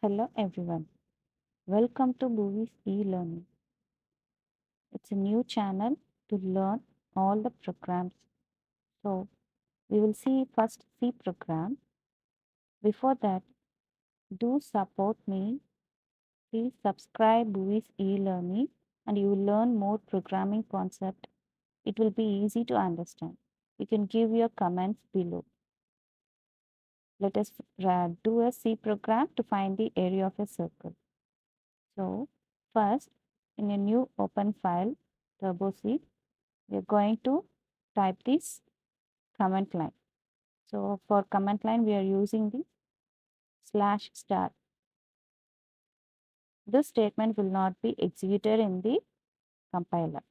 Hello everyone. Welcome to Buvis e-learning. It's a new channel to learn all the programs. So we will see first C program. Before that, do support me. Please subscribe Buvis e-learning and you will learn more programming concept. It will be easy to understand. You can give your comments below. Let us do a C program to find the area of a circle. So first, in a new open file, Turbo C, we are going to type this command line. So for command line, we are using the /*. This statement will not be executed in the compiler.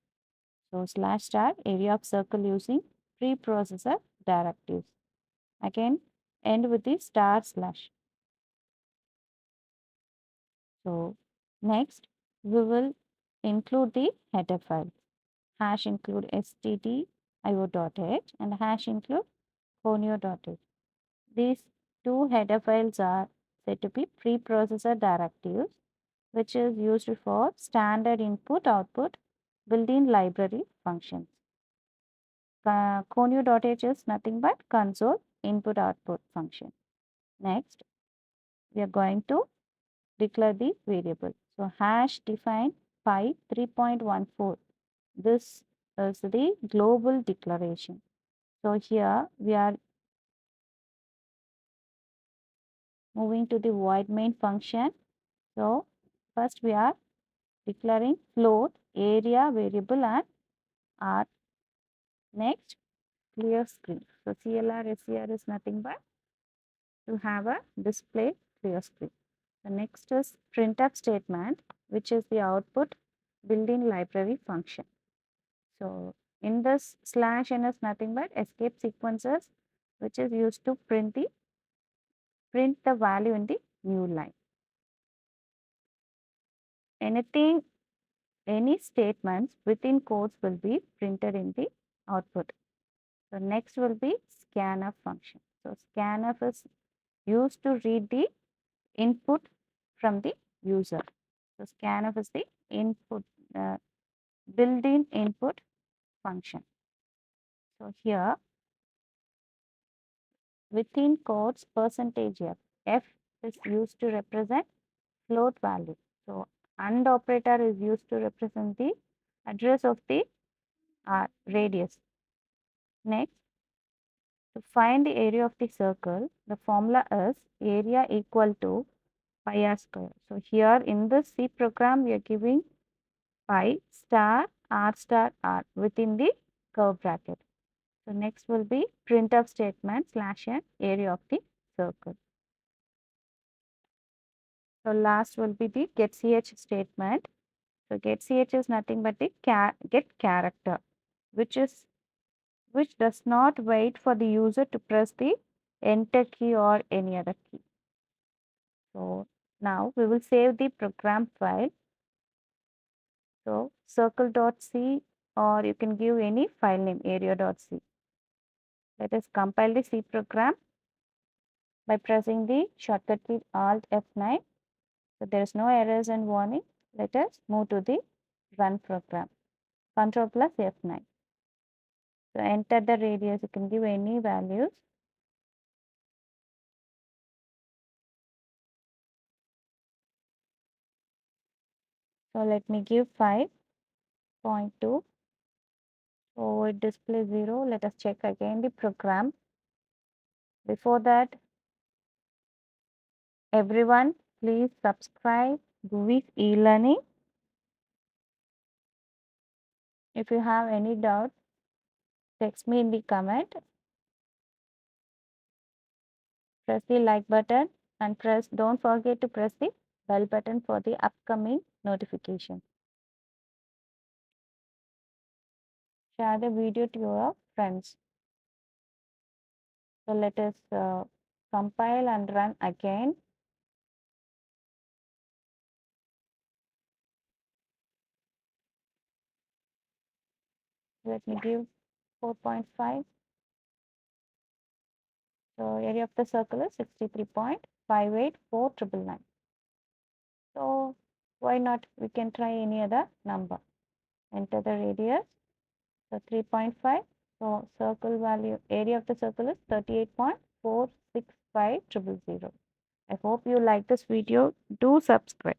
So /* area of circle using preprocessor directives. Again, end with the */. So next, we will include the header file. Hash include stdio.h and hash include conio.h. These two header files are said to be preprocessor directives, which is used for standard input-output built-in library functions. Conio.h is nothing but console input-output function. Next, we are going to declare the variable. So hash define pi 3.14. This is the global declaration. So here we are moving to the void main function. So first we are declaring float, area, variable and R. Next, clear screen. So CLR, SCR is nothing but to have a display clear screen. The next is printf statement, which is the output built-in library function. So in this /n is nothing but escape sequences, which is used to print the value in the new line. Any statements within codes will be printed in the output. So next will be scanf function. So scanf is used to read the input from the user. So scanf is the input built-in input function. So here within codes %f is used to represent float value. So AND operator is used to represent the address of the radius. Next, to find the area of the circle, the formula is area equal to pi r square. So here in this C program, we are giving pi star r star r within the curve bracket. So next will be printf statement /n area of the circle. So last will be the getch statement. So getch is nothing but the get character, which does not wait for the user to press the enter key or any other key. So now we will save the program file. So circle.c or you can give any file name area.c. Let us compile the C program by pressing the shortcut key Alt F9. So there is no errors and warning. Let us move to the run program. Control plus F9. So enter the radius. You can give any values. So let me give 5.2. So it displays 0. Let us check again the program. Before that, everyone, please subscribe Buvis e-learning. If you have any doubt, text me in the comment. Press the like button and don't forget to press the bell button for the upcoming notification. Share the video to your friends. So let us compile and run again. Let me give 4.5. So area of the circle is 63.584999. So why not? We can try any other number. Enter the radius. So 3.5. So circle value, area of the circle is 38.465,000. I hope you like this video. Do subscribe.